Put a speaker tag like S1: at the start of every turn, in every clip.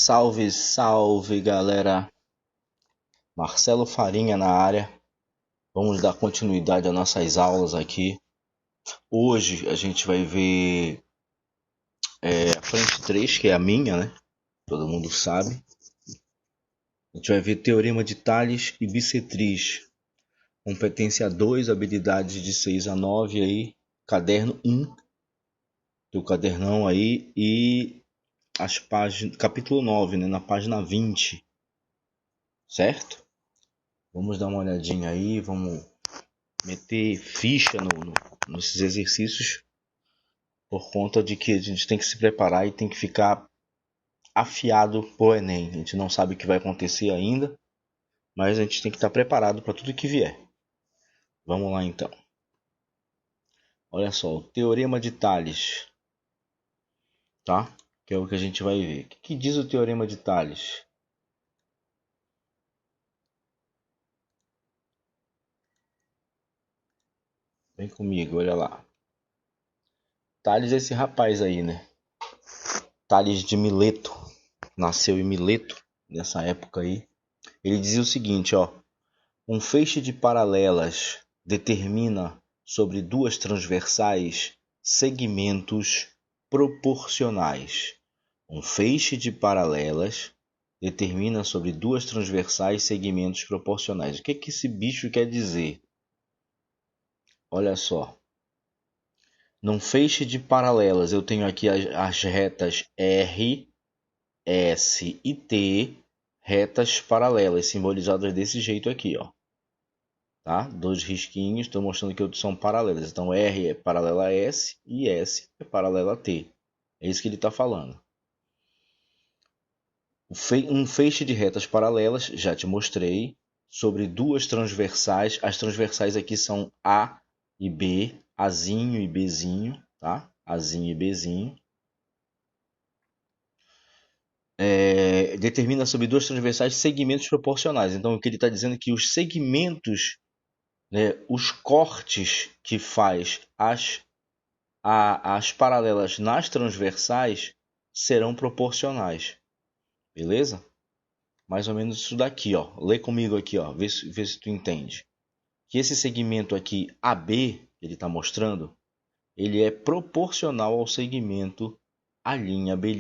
S1: Salve, salve, galera. Marcelo Farinha na área. Vamos dar continuidade às nossas aulas aqui. Hoje a gente vai ver a frente 3, que é a minha, né? Todo mundo sabe. A gente vai ver Teorema de Tales e Bissetriz. Competência 2, habilidades de 6 a 9 aí. Caderno 1. Teu cadernão aí. E as páginas, capítulo 9, né? Na página 20. Certo? Vamos dar uma olhadinha aí, vamos meter ficha nesses exercícios, por conta de que a gente tem que se preparar e tem que ficar afiado pro Enem. A gente não sabe o que vai acontecer ainda, mas a gente tem que estar preparado para tudo que vier. Vamos lá então. Olha só, o Teorema de Tales, tá? Que é o que a gente vai ver. O que diz o Teorema de Tales? Vem comigo, olha lá. Tales é esse rapaz aí, né? Tales de Mileto. Nasceu em Mileto, nessa época aí. Ele dizia o seguinte, ó. Um feixe de paralelas determina sobre duas transversais segmentos proporcionais. Um feixe de paralelas determina sobre duas transversais segmentos proporcionais. O que esse bicho quer dizer? Olha só. Num feixe de paralelas, eu tenho aqui as retas R, S e T, retas paralelas, simbolizadas desse jeito aqui, ó. Tá? Dois risquinhos, estou mostrando que são paralelas. Então, R é paralela a S e S é paralela a T. É isso que ele está falando. Um feixe de retas paralelas, já te mostrei, sobre duas transversais. As transversais aqui são A e B, Azinho e Bzinho, tá? Azinho e Bzinho. Determina sobre duas transversais segmentos proporcionais. Então, o que ele está dizendo é que os segmentos, né, os cortes que faz as paralelas nas transversais serão proporcionais. Beleza? Mais ou menos isso daqui, ó. Lê comigo aqui, ó. Vê se tu entende. Que esse segmento aqui AB, ele está mostrando, ele é proporcional ao segmento A', B'.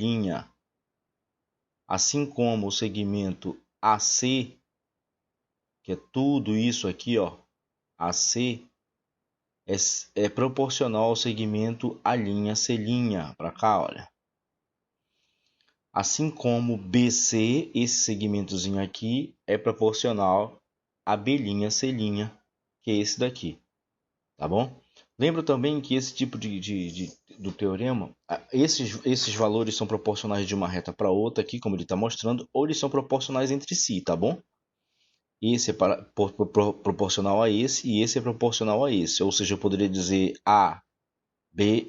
S1: Assim como o segmento AC, que é tudo isso aqui, ó. AC é proporcional ao segmento A', C'. Para cá, olha. Assim como BC, esse segmentozinho aqui, é proporcional a B', C', que é esse daqui. Tá bom? Lembra também que esse tipo do teorema, esses valores são proporcionais de uma reta para outra aqui, como ele está mostrando, ou eles são proporcionais entre si, tá bom? Esse é proporcional a esse e esse é proporcional a esse. Ou seja, eu poderia dizer AB,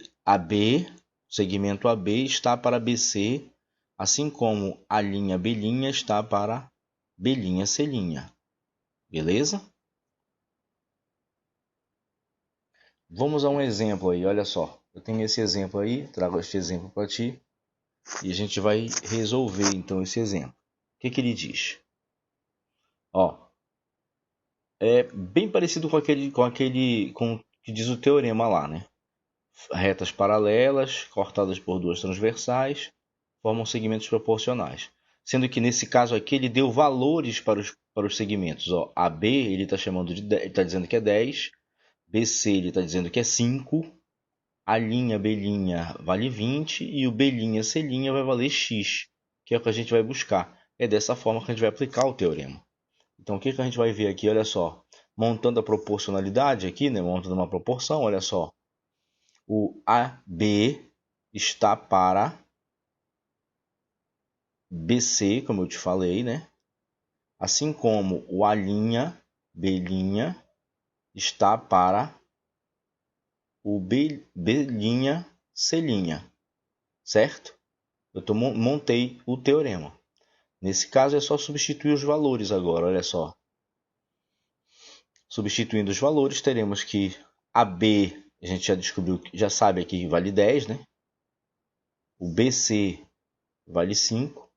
S1: segmento AB está para BC, assim como a linha B' está para B', C'. Beleza? Vamos a um exemplo aí, olha só. Eu tenho esse exemplo aí, trago este exemplo para ti e a gente vai resolver então esse exemplo. O que ele diz? Ó, é bem parecido com o que diz o teorema lá, né? Retas paralelas, cortadas por duas transversais, formam segmentos proporcionais. Sendo que nesse caso aqui ele deu valores para os segmentos. Ó, AB ele está dizendo que é 10, BC ele está dizendo que é 5, a linha B' vale 20 e o B', C' vai valer X, que é o que a gente vai buscar. É dessa forma que a gente vai aplicar o teorema. Então o que a gente vai ver aqui? Olha só, montando a proporcionalidade aqui, né? Montando uma proporção, olha só. O AB está para BC, como eu te falei, né? Assim como o A', B' está para o B', C', certo? Eu montei o teorema. Nesse caso é só substituir os valores agora, olha só. Substituindo os valores, teremos que AB, a gente já descobriu, já sabe aqui que vale 10, né? O BC vale 5.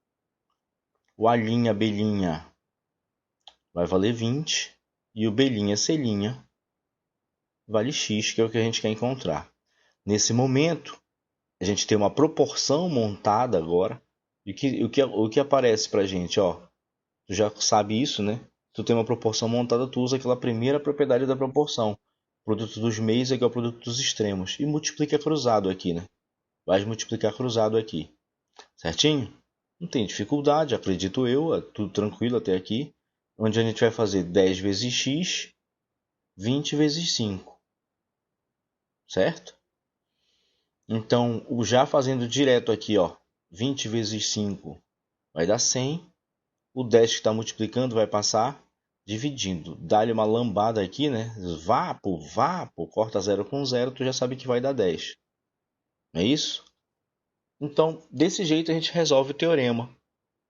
S1: O A', B' vai valer 20. E o B', C' vale x, que é o que a gente quer encontrar. Nesse momento, a gente tem uma proporção montada agora. E o que aparece para a gente? Ó, tu já sabe isso, né? Tu tem uma proporção montada, tu usa aquela primeira propriedade da proporção. Produto dos meios é igual ao produto dos extremos. E multiplica cruzado aqui, né? Vai multiplicar cruzado aqui. Certinho? Não tem dificuldade, acredito eu. É tudo tranquilo até aqui. Onde a gente vai fazer 10 vezes x, 20 vezes 5. Certo? Então, já fazendo direto aqui, ó, 20 vezes 5 vai dar 100. O 10 que está multiplicando vai passar dividindo. Dá-lhe uma lambada aqui, né? Vapo, corta 0 com 0, tu já sabe que vai dar 10. Não é isso? Então, desse jeito a gente resolve o teorema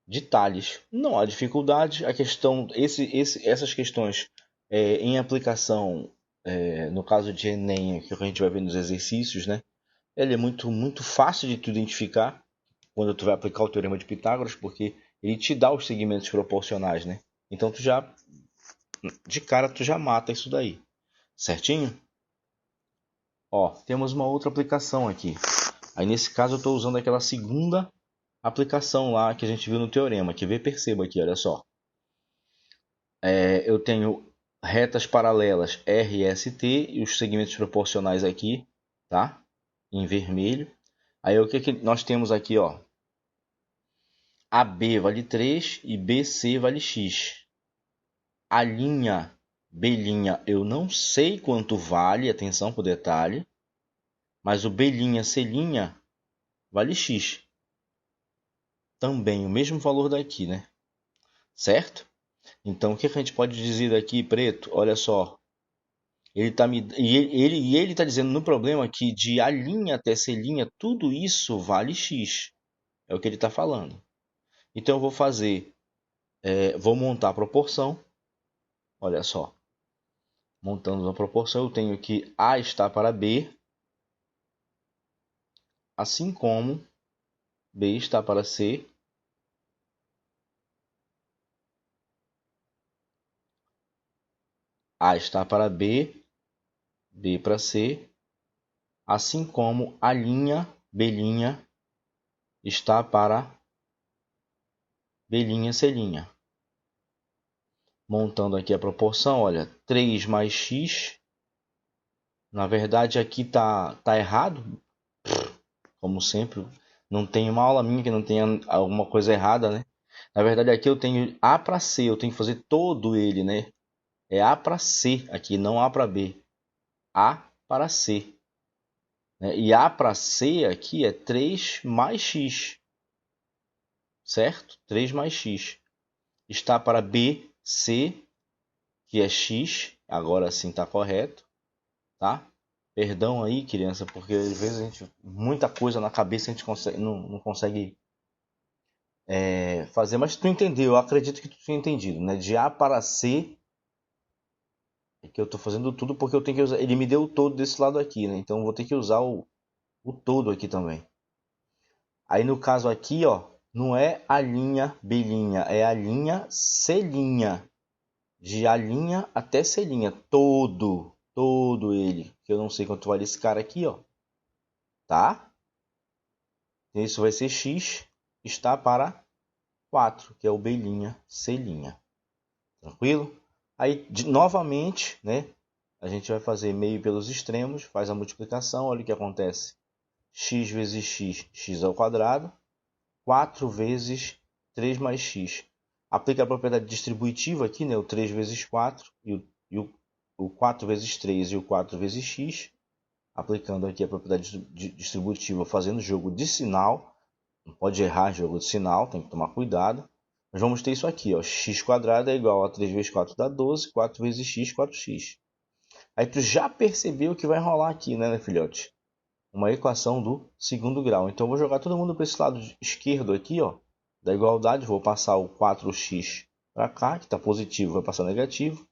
S1: de Tales. Não há dificuldade. A questão, essas questões em aplicação, no caso de Enem, que a gente vai ver nos exercícios, né? Ele é muito fácil de tu identificar quando tu vai aplicar o teorema de Pitágoras, porque ele te dá os segmentos proporcionais, né? Então tu já, de cara, tu já mata isso daí. Certinho? Ó, temos uma outra aplicação aqui. Aí nesse caso eu estou usando aquela segunda aplicação lá que a gente viu no teorema. Quer ver? Perceba aqui, olha só. Eu tenho retas paralelas R e ST e os segmentos proporcionais aqui, tá? Em vermelho. Aí o que nós temos aqui, ó? AB vale 3 e BC vale X. A linha B' eu não sei quanto vale, atenção para o detalhe, mas o B', C' vale X. Também o mesmo valor daqui, né? Certo? Então o que a gente pode dizer daqui, preto? Olha só. Ele está dizendo no problema que de A' até C', tudo isso vale X. É o que ele está falando. Então eu vou fazer, vou montar a proporção. Olha só. Montando a proporção, eu tenho que A está para B, assim como B está para C, A está para B, B para C, assim como a linha B' está para B', C'. Montando aqui a proporção, olha, 3 mais x, na verdade aqui tá errado, como sempre, não tem uma aula minha que não tenha alguma coisa errada, né? Na verdade aqui eu tenho A para C, eu tenho que fazer todo ele, né? É A para C aqui, não A para B. A para C. E A para C aqui é 3 mais x. Certo? 3 mais x. Está para B, C, que é x. Agora sim está correto. Tá? Perdão aí, criança, porque às vezes a gente, muita coisa na cabeça a gente não consegue fazer. Mas tu entendeu, eu acredito que tu tenha entendido. Né? De A para C, é que eu estou fazendo tudo porque eu tenho que usar. Ele me deu o todo desse lado aqui, né? Então eu vou ter que usar o todo aqui também. Aí no caso aqui, ó, não é a linha B', é a linha C'. De A' até C', todo ele. Que eu não sei quanto vale esse cara aqui, ó. Tá? Isso vai ser x, está para 4, que é o B', C'. Tranquilo? Aí, novamente, né? A gente vai fazer meio pelos extremos, faz a multiplicação, olha o que acontece. X vezes x, x ao quadrado. 4 vezes 3 mais x. Aplica a propriedade distributiva aqui, né? O 3 vezes 4 e o 4 vezes 3 e o 4 vezes x. Aplicando aqui a propriedade distributiva, fazendo jogo de sinal. Não pode errar jogo de sinal, tem que tomar cuidado. Nós vamos ter isso aqui, ó. X quadrado é igual a 3 vezes 4 dá 12, 4 vezes x, 4x. Aí tu já percebeu o que vai rolar aqui, né, filhote? Uma equação do segundo grau. Então eu vou jogar todo mundo para esse lado esquerdo aqui, ó, da igualdade. Vou passar o 4x para cá, que está positivo, vai passar negativo.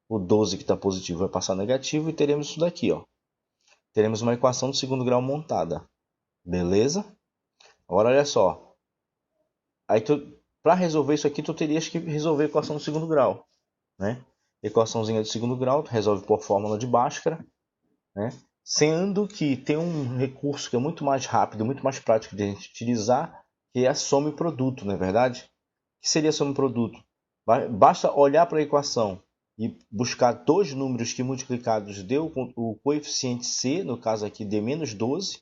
S1: O 12 que está positivo vai passar negativo. E teremos isso daqui, ó. Teremos uma equação do segundo grau montada. Beleza? Agora olha só. Aí Para resolver isso aqui, tu terias que resolver a equação do segundo grau, né? Equaçãozinha do segundo grau, tu resolve por fórmula de Bhaskara, né? Sendo que tem um recurso que é muito mais rápido, muito mais prático de a gente utilizar, que é a soma e produto, não é verdade? O que seria soma e produto? Basta olhar para a equação e buscar dois números que multiplicados deu o coeficiente C, no caso aqui de menos 12,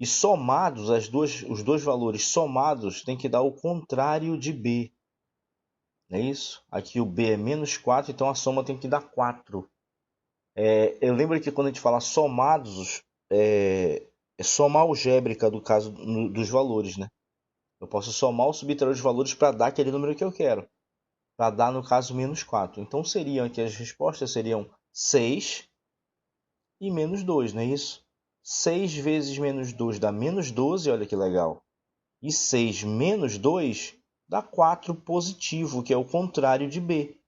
S1: e somados, os dois valores somados tem que dar o contrário de B. Não é isso? Aqui o B é menos 4, então a soma tem que dar 4. Eu lembro que quando a gente fala somados, é soma algébrica do caso dos valores, né? Eu posso somar ou subtrair os valores para dar aquele número que eu quero. Para dar, no caso, menos 4. Então, seriam aqui as respostas seriam 6 e menos 2, não é isso? 6 vezes menos 2 dá menos 12, olha que legal. E 6 menos 2 dá 4 positivo, que é o contrário de B.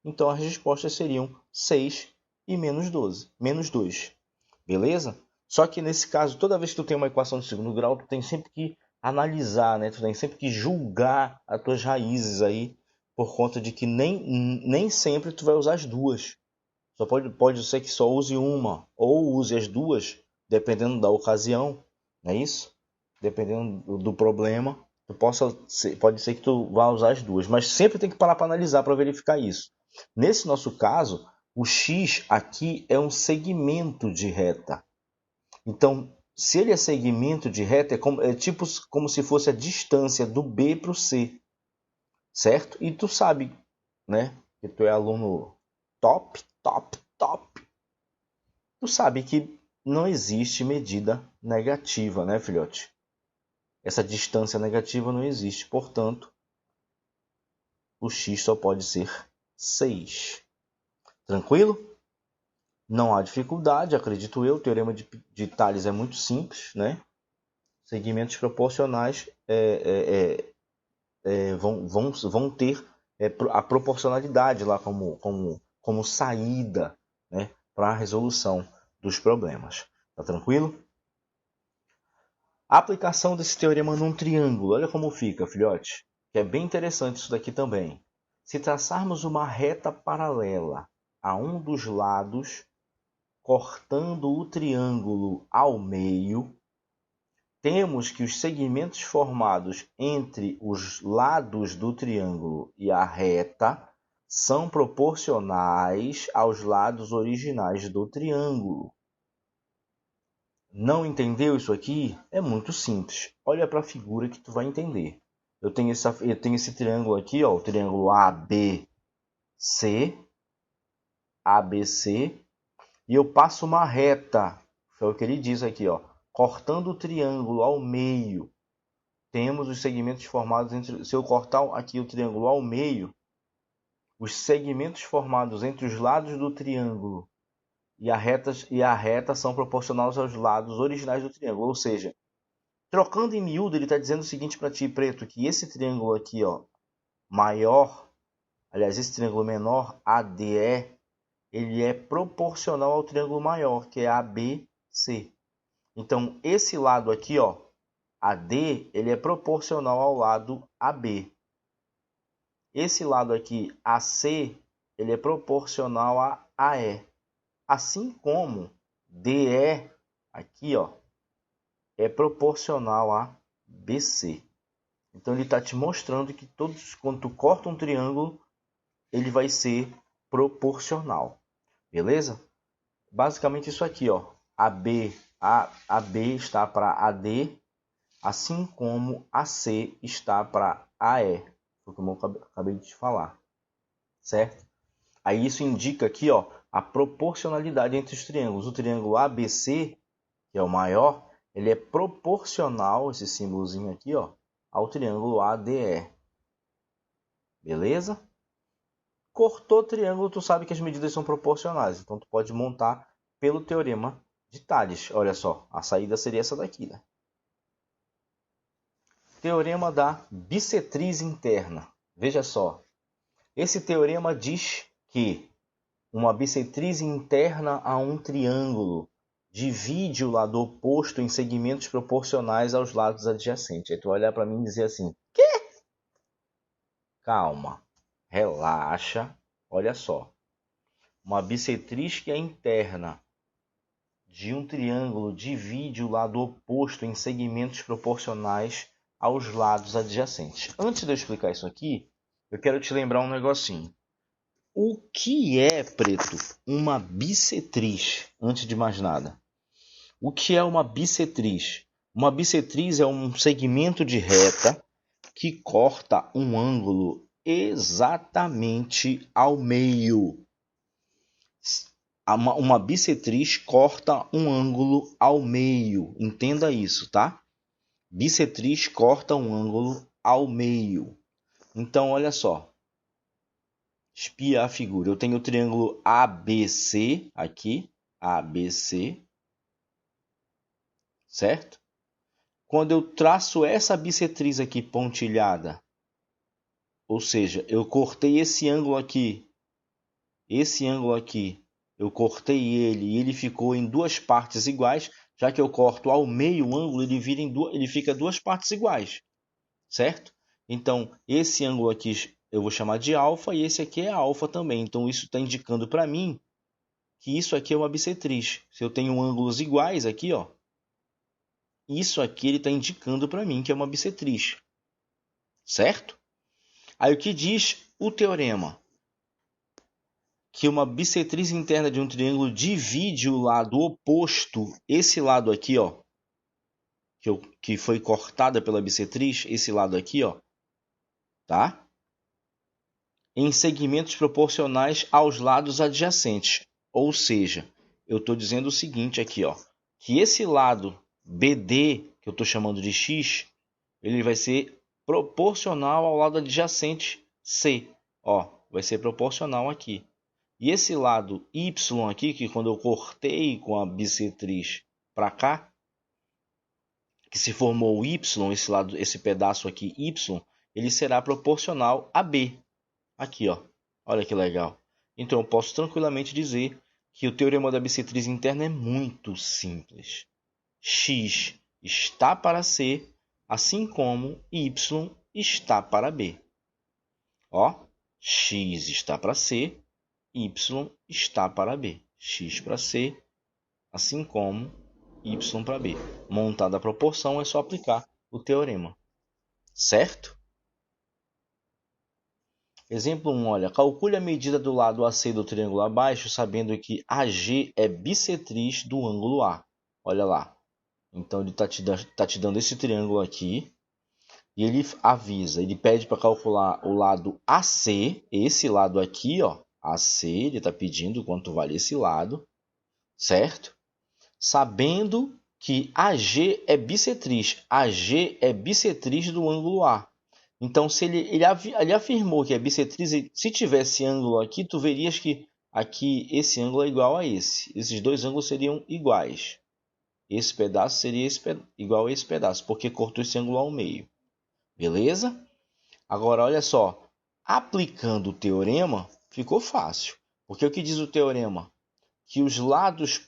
S1: Então, as respostas seriam 6 e menos 12, menos 2. Beleza? Só que nesse caso, toda vez que tu tem uma equação de segundo grau, tu tem sempre que analisar, né? Tu tem sempre que julgar as tuas raízes aí, por conta de que nem sempre tu vai usar as duas. Só pode ser que só use uma, ou use as duas, dependendo da ocasião, não é isso? Dependendo do problema, pode ser que tu vá usar as duas, mas sempre tem que parar para analisar para verificar isso. Nesse nosso caso, o x aqui é um segmento de reta. Então, se ele é segmento de reta, é tipo como se fosse a distância do B para o C, certo? E tu sabe, né, que tu é aluno top. Tu sabe que não existe medida negativa, né, filhote? Essa distância negativa não existe, portanto, o x só pode ser 6. Tranquilo? Não há dificuldade, acredito eu. O teorema de Tales é muito simples, né? Segmentos proporcionais vão ter a proporcionalidade lá como saída, né, para a resolução dos problemas. Tá tranquilo? A aplicação desse teorema num triângulo. Olha como fica, filhote. Que é bem interessante isso daqui também. Se traçarmos uma reta paralela a um dos lados, cortando o triângulo ao meio, temos que os segmentos formados entre os lados do triângulo e a reta são proporcionais aos lados originais do triângulo. Não entendeu isso aqui? É muito simples. Olha para a figura que tu vai entender. Eu tenho esse triângulo aqui, ó, o triângulo ABC, e eu passo uma reta. Foi o que ele diz aqui, ó. Cortando o triângulo ao meio, temos os segmentos formados entre... Se eu cortar aqui o triângulo ao meio, os segmentos formados entre os lados do triângulo e a reta são proporcionais aos lados originais do triângulo. Ou seja, trocando em miúdo, ele está dizendo o seguinte para ti, preto, que esse triângulo aqui, ó, maior, aliás, esse triângulo menor, ADE, ele é proporcional ao triângulo maior, que é ABC. Então, esse lado aqui, ó, AD, ele é proporcional ao lado AB. Esse lado aqui, AC, ele é proporcional a AE. Assim como DE, aqui, ó, é proporcional a BC. Então, ele está te mostrando que quando tu corta um triângulo, ele vai ser proporcional. Beleza? Basicamente isso aqui, ó. AB está para AD, assim como AC está para AE. Foi como eu acabei de te falar. Certo? Aí isso indica aqui, ó, a proporcionalidade entre os triângulos. O triângulo ABC, que é o maior, ele é proporcional, esse símbolozinho aqui, ó, ao triângulo ADE. Beleza? Cortou o triângulo, tu sabe que as medidas são proporcionais. Então, tu pode montar pelo teorema de Tales. Olha só, a saída seria essa daqui, né? Teorema da bissetriz interna. Veja só. Esse teorema diz que uma bissetriz interna a um triângulo divide o lado oposto em segmentos proporcionais aos lados adjacentes. Aí tu vai olhar para mim e dizer assim: quê? calma, relaxa. Olha só, uma bissetriz que é interna de um triângulo divide o lado oposto em segmentos proporcionais aos lados adjacentes. Antes de eu explicar isso aqui, eu quero te lembrar um negocinho. O que é, preto, uma bissetriz? Antes de mais nada, o que é uma bissetriz? Uma bissetriz é um segmento de reta que corta um ângulo exatamente ao meio. Uma bissetriz corta um ângulo ao meio. Entenda isso, tá? Bissetriz corta um ângulo ao meio. Então, olha só. Espia a figura. Eu tenho o triângulo ABC aqui. ABC. Certo? Quando eu traço essa bissetriz aqui pontilhada, ou seja, eu cortei esse ângulo aqui, eu cortei ele e ele ficou em duas partes iguais, já que eu corto ao meio o ângulo, ele fica duas partes iguais, certo? Então, esse ângulo aqui eu vou chamar de alfa e esse aqui é alfa também. Então, isso está indicando para mim que isso aqui é uma bissetriz. Se eu tenho ângulos iguais aqui, ó, isso aqui ele está indicando para mim que é uma bissetriz, certo? Aí o que diz o teorema? Que uma bissetriz interna de um triângulo divide o lado oposto, esse lado aqui, ó, que foi cortada pela bissetriz, esse lado aqui, ó, tá? Em segmentos proporcionais aos lados adjacentes. Ou seja, eu estou dizendo o seguinte aqui, ó, que esse lado BD, que eu estou chamando de X, ele vai ser proporcional ao lado adjacente C. Ó, vai ser proporcional aqui. E esse lado Y aqui, que quando eu cortei com a bissetriz para cá, que se formou o Y, esse pedaço aqui Y, ele será proporcional a B. Aqui, ó. Olha que legal. Então eu posso tranquilamente dizer que o teorema da bissetriz interna é muito simples. X está para C, assim como Y está para B. Ó, X está para C, Y está para B. X para C, assim como Y para B. Montada a proporção, é só aplicar o teorema. Certo? Exemplo 1, olha. Calcule a medida do lado AC do triângulo abaixo, sabendo que AG é bissetriz do ângulo A. Olha lá. Então, ele está te dando esse triângulo aqui. E ele avisa, ele pede para calcular o lado AC, esse lado aqui, ó. AC, ele está pedindo quanto vale esse lado. Certo? Sabendo que AG é bissetriz. AG é bissetriz do ângulo A. Então, se ele afirmou que é bissetriz, se tivesse ângulo aqui, tu verias que aqui esse ângulo é igual a esse. Esses dois ângulos seriam iguais. Esse pedaço seria igual a esse pedaço, porque cortou esse ângulo ao meio. Beleza? Agora, olha só. Aplicando o teorema, ficou fácil. Porque o que diz o teorema? Que os lados,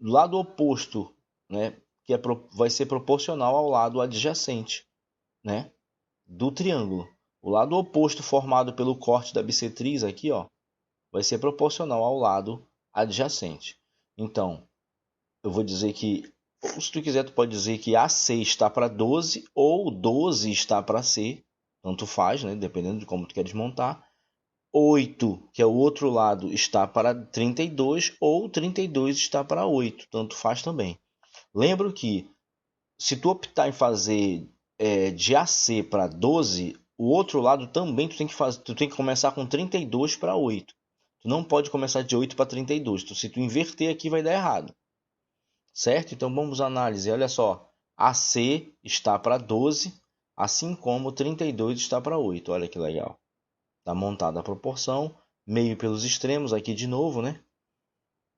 S1: lado oposto, né, que vai ser proporcional ao lado adjacente, né, do triângulo. O lado oposto formado pelo corte da bissetriz aqui, ó, vai ser proporcional ao lado adjacente. Então, eu vou dizer que, ou se tu quiser, tu pode dizer que AC está para 12 ou 12 está para C, tanto faz, né, dependendo de como tu quer desmontar. 8, que é o outro lado, está para 32 ou 32 está para 8, tanto faz também. Lembro que se tu optar em fazer de AC para 12, o outro lado também tu tem que começar com 32 para 8. Tu não pode começar de 8 para 32. Se tu inverter aqui vai dar errado. Certo? Então vamos à análise. Olha só. AC está para 12, assim como 32 está para 8. Olha que legal. Está montada a proporção. Meio pelos extremos aqui de novo, né?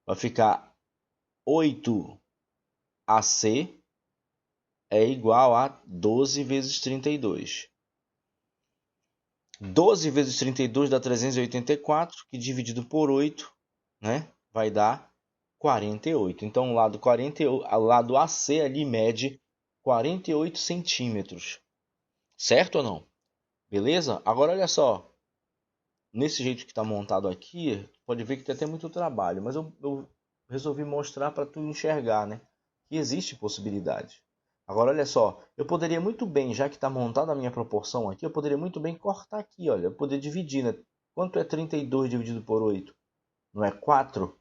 S1: Vai ficar 8AC é igual a 12 vezes 32. 12 vezes 32 dá 384, que dividido por 8, né, vai dar 48. Então, o lado AC ali mede 48 centímetros. Certo ou não? Beleza? Agora olha só. Nesse jeito que está montado aqui, pode ver que tem até muito trabalho, mas eu resolvi mostrar para tu enxergar, né? Que existe possibilidade. Agora olha só, eu poderia muito bem, já que está montada a minha proporção aqui, eu poderia muito bem cortar aqui, olha, eu poderia dividir, né? Quanto é 32 dividido por 8? Não é 4?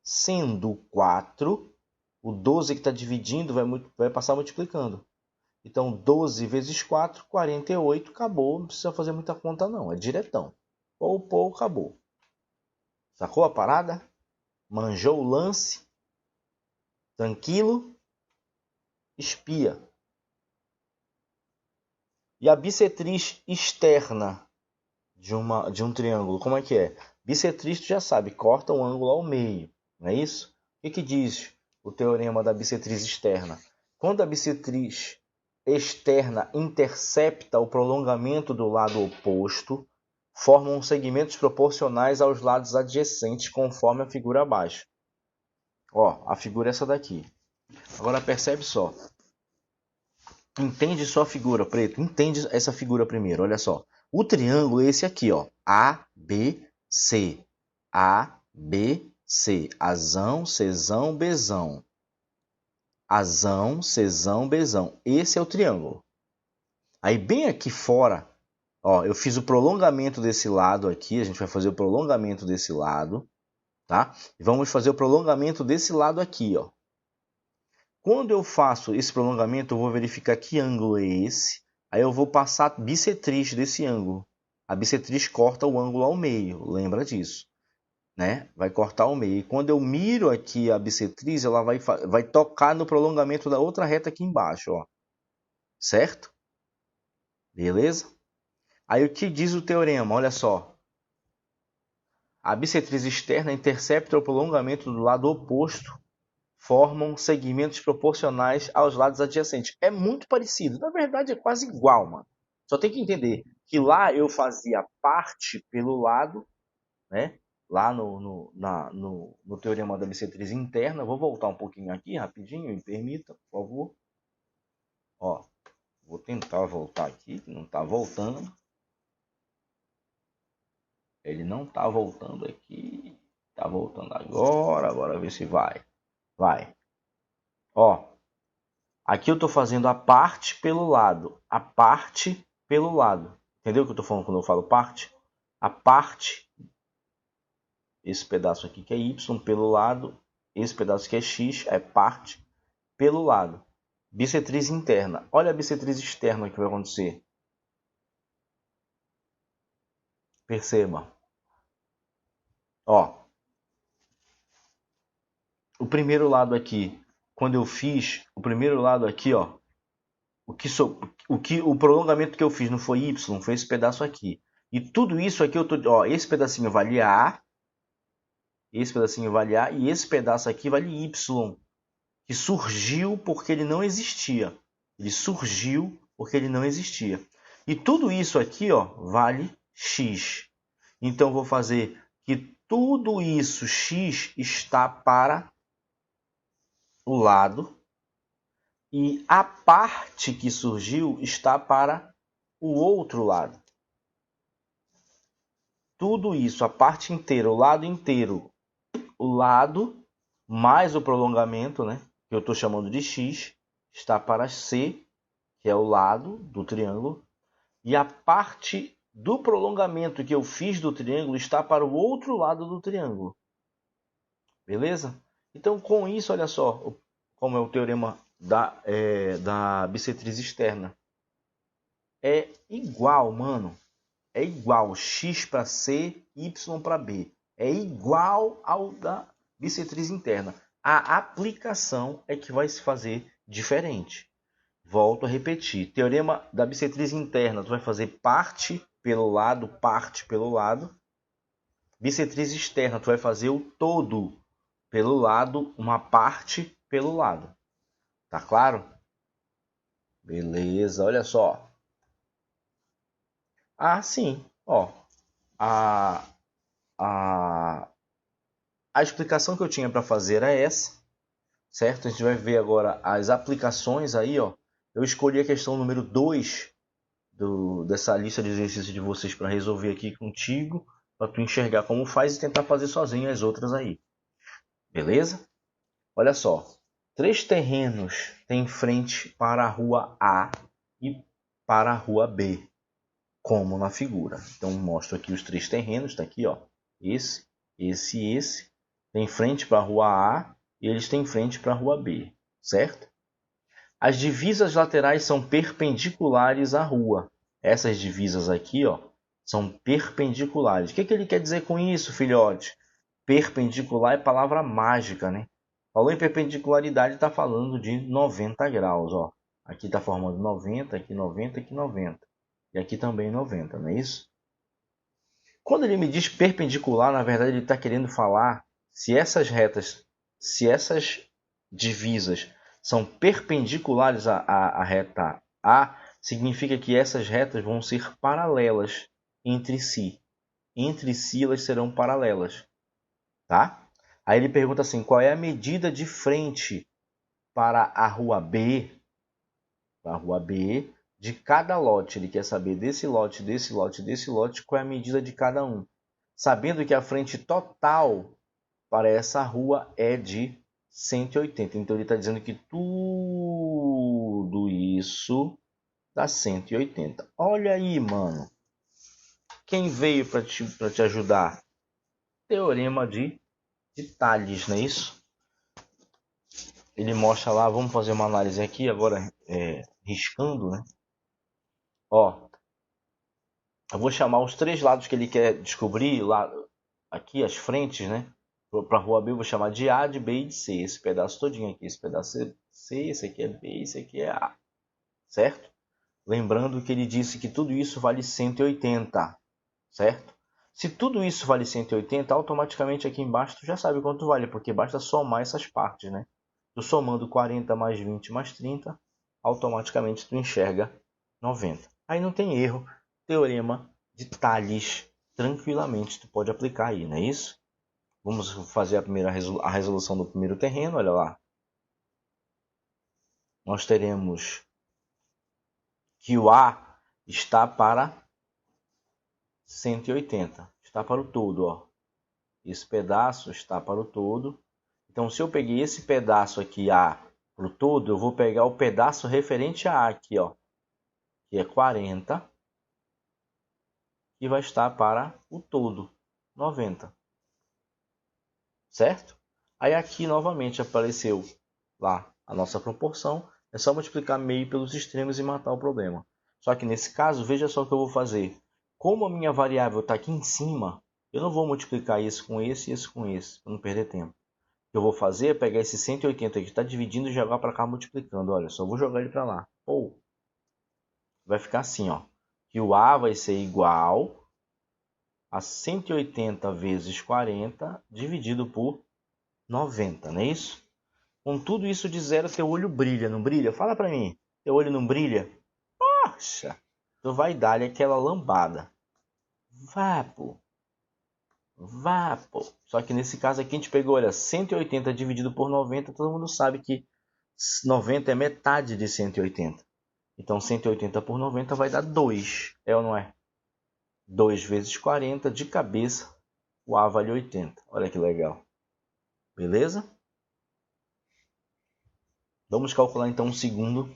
S1: Sendo 4, o 12 que está dividindo vai passar multiplicando. Então 12 vezes 4, 48, acabou, não precisa fazer muita conta não, é diretão. Pou, acabou. Sacou a parada? Manjou o lance? Tranquilo? Espia. E a bissetriz externa de um triângulo, como é que é? Bissetriz, tu já sabe, corta um ângulo ao meio, não é isso? O que diz o teorema da bissetriz externa? Quando a bissetriz externa intercepta o prolongamento do lado oposto, formam segmentos proporcionais aos lados adjacentes, conforme a figura abaixo. Ó, a figura é essa daqui. Agora percebe só. Entende só a figura, Preto. Entende essa figura primeiro, olha só. O triângulo é esse aqui, ó. A, B, C. A, B, C. Azão, Czão, Bzão. Azão, Czão, Bzão. Esse é o triângulo. Aí bem aqui fora, ó, eu fiz o prolongamento desse lado aqui. A gente vai fazer o prolongamento desse lado, tá? E vamos fazer o prolongamento desse lado aqui, ó. Quando eu faço esse prolongamento, eu vou verificar que ângulo é esse. Aí eu vou passar a bissetriz desse ângulo. A bissetriz corta o ângulo ao meio, lembra disso, né? Vai cortar ao meio. E quando eu miro aqui a bissetriz, ela vai tocar no prolongamento da outra reta aqui embaixo, ó. Certo? Beleza? Aí o que diz o teorema? Olha só. A bissetriz externa intercepta o prolongamento do lado oposto, formam segmentos proporcionais aos lados adjacentes. É muito parecido. Na verdade, é quase igual, mano. Só tem que entender que lá eu fazia parte pelo lado, né? Lá no teorema da bissetriz interna. Vou voltar um pouquinho aqui, rapidinho, me permita, por favor. Ó, vou tentar voltar aqui, que não está voltando. Ele não está voltando aqui. Está voltando agora. Agora ver se vai. Vai. Ó, aqui eu estou fazendo a parte pelo lado. A parte pelo lado. Entendeu o que eu estou falando quando eu falo parte? A parte, esse pedaço aqui que é y pelo lado, esse pedaço que é x, é parte pelo lado. Bissetriz interna. Olha a bissetriz externa que vai acontecer. Perceba. Ó, o primeiro lado aqui, quando eu fiz, o primeiro lado aqui, ó, o prolongamento que eu fiz não foi y, foi esse pedaço aqui. E tudo isso aqui, ó, esse pedacinho vale A, esse pedacinho vale A, e esse pedaço aqui vale Y, que surgiu porque ele não existia. Ele surgiu porque ele não existia. E tudo isso aqui, ó, vale X. Então, eu vou fazer que tudo isso, X, está para o lado, e a parte que surgiu está para o outro lado. Tudo isso, a parte inteira, o lado inteiro, o lado mais o prolongamento, né, que eu estou chamando de x, está para C, que é o lado do triângulo, e a parte do prolongamento que eu fiz do triângulo está para o outro lado do triângulo. Beleza? Então, com isso, olha só como é o teorema da bissetriz externa. É igual, mano. É igual x para C, y para B. É igual ao da bissetriz interna. A aplicação é que vai se fazer diferente. Volto a repetir. Teorema da bissetriz interna. Tu vai fazer parte pelo lado, parte pelo lado. Bissetriz externa. Tu vai fazer o todo pelo lado, uma parte pelo lado. Tá claro? Beleza, olha só. Ah, sim. Ó, a explicação que eu tinha para fazer é essa, certo? A gente vai ver agora as aplicações aí, ó. Eu escolhi a questão número 2 dessa lista de exercícios de vocês para resolver aqui contigo, para tu enxergar como faz e tentar fazer sozinho as outras aí. Beleza? Olha só. 3 terrenos têm frente para a rua A e para a rua B, como na figura. Então mostro aqui os 3 terrenos, está aqui, ó. Esse tem frente para a rua A e eles têm frente para a rua B, certo? As divisas laterais são perpendiculares à rua. Essas divisas aqui, ó, são perpendiculares. O que ele quer dizer com isso, filhote? Perpendicular é palavra mágica, né? Falou em perpendicularidade, está falando de 90 graus, ó. Aqui está formando 90, aqui 90, aqui 90. E aqui também 90, não é isso? Quando ele me diz perpendicular, na verdade ele está querendo falar se essas divisas são perpendiculares à reta A, significa que essas retas vão ser paralelas entre si. Entre si elas serão paralelas, tá? Aí ele pergunta assim, qual é a medida de frente para a rua B, de cada lote? Ele quer saber desse lote, desse lote, desse lote, qual é a medida de cada um. Sabendo que a frente total para essa rua é de 180. Então ele está dizendo que tudo isso dá 180. Olha aí, mano. Quem veio para te ajudar? Teorema de Tales, não é isso? Ele mostra lá, vamos fazer uma análise aqui agora, riscando, né? Ó, eu vou chamar os 3 lados que ele quer descobrir, lá, aqui as frentes, né? Para a rua B eu vou chamar de A, de B e de C. Esse pedaço todinho aqui. Esse pedaço é C, esse aqui é B, esse aqui é A. Certo? Lembrando que ele disse que tudo isso vale 180. Certo? Se tudo isso vale 180, automaticamente aqui embaixo tu já sabe quanto vale, porque basta somar essas partes, né? Tu somando 40 mais 20 mais 30, automaticamente tu enxerga 90. Aí não tem erro. Teorema de Tales. Tranquilamente tu pode aplicar aí, não é isso? Vamos fazer a resolução do primeiro terreno, olha lá. Nós teremos que o A está para 180. Está para o todo, ó. Esse pedaço está para o todo. Então, se eu peguei esse pedaço aqui, A, para o todo, eu vou pegar o pedaço referente a A aqui, ó. Que é 40. E vai estar para o todo, 90. Certo? Aí aqui, novamente, apareceu lá a nossa proporção. É só multiplicar meio pelos extremos e matar o problema. Só que nesse caso, veja só o que eu vou fazer. Como a minha variável está aqui em cima, eu não vou multiplicar esse com esse e esse com esse, para não perder tempo. O que eu vou fazer é pegar esse 180 que está dividindo e jogar para cá multiplicando. Olha, só vou jogar ele para lá. Ou vai ficar assim, ó. Que o A vai ser igual a 180 vezes 40 dividido por 90, não é isso? Com tudo isso de zero, teu olho brilha, não brilha? Fala pra mim, teu olho não brilha? Poxa, tu vai dar-lhe aquela lambada. Vá, pô. Vá, pô. Só que nesse caso aqui a gente pegou, olha, 180 dividido por 90, todo mundo sabe que 90 é metade de 180. Então 180 por 90 vai dar 2, é ou não é? 2 vezes 40, de cabeça, o A vale 80. Olha que legal. Beleza? Vamos calcular então o segundo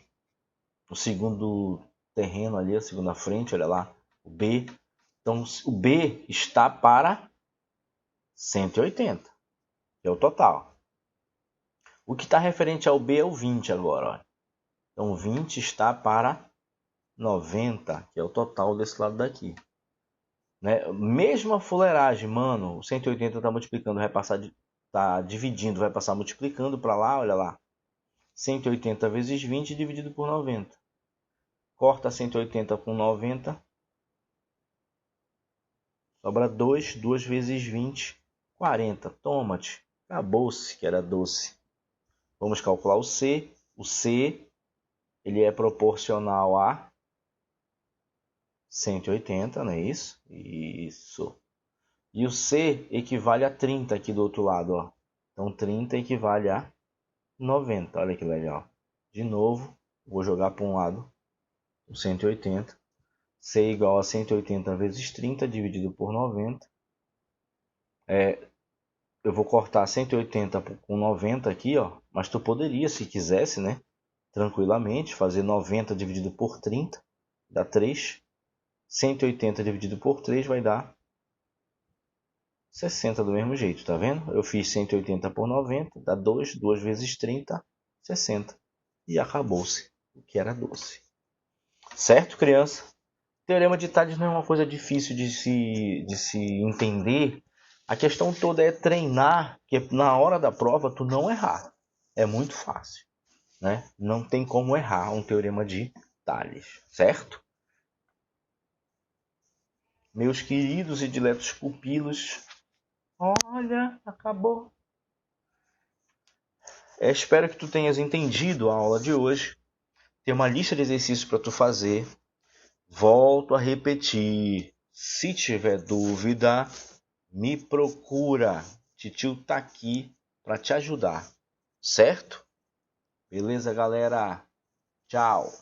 S1: terreno ali, a segunda frente, olha lá, o B. Então o B está para 180, que é o total. O que está referente ao B é o 20 agora. Olha. Então 20 está para 90, que é o total desse lado daqui. Né? Mesma fuleiragem, mano, o 180 está multiplicando, vai passar, tá dividindo, vai passar multiplicando para lá, olha lá. 180 vezes 20 dividido por 90. Corta 180 com 90. Sobra 2. 2 vezes 20, 40. Toma-te. Acabou-se que era doce. Vamos calcular o C. O C ele é proporcional a 180, não é isso? Isso. E o C equivale a 30 aqui do outro lado, ó. Então 30 equivale a 90. Olha que legal. De novo, vou jogar para um lado o 180. C igual a 180 vezes 30 dividido por 90. Eu vou cortar 180 com 90 aqui, ó. Mas tu poderia, se quisesse, né? Tranquilamente, fazer 90 dividido por 30, dá 3. 180 dividido por 3 vai dar 60 do mesmo jeito, tá vendo? Eu fiz 180 por 90, dá 2. 2 vezes 30, 60. E acabou-se o que era doce. Certo, criança? Teorema de Tales não é uma coisa difícil de se entender. A questão toda é treinar, que na hora da prova tu não errar. É muito fácil, né? Não tem como errar um teorema de Tales, certo? Meus queridos e diletos pupilos, olha, acabou. Espero que tu tenhas entendido a aula de hoje. Tem uma lista de exercícios para tu fazer. Volto a repetir. Se tiver dúvida, me procura. Titio tá aqui para te ajudar. Certo? Beleza, galera? Tchau.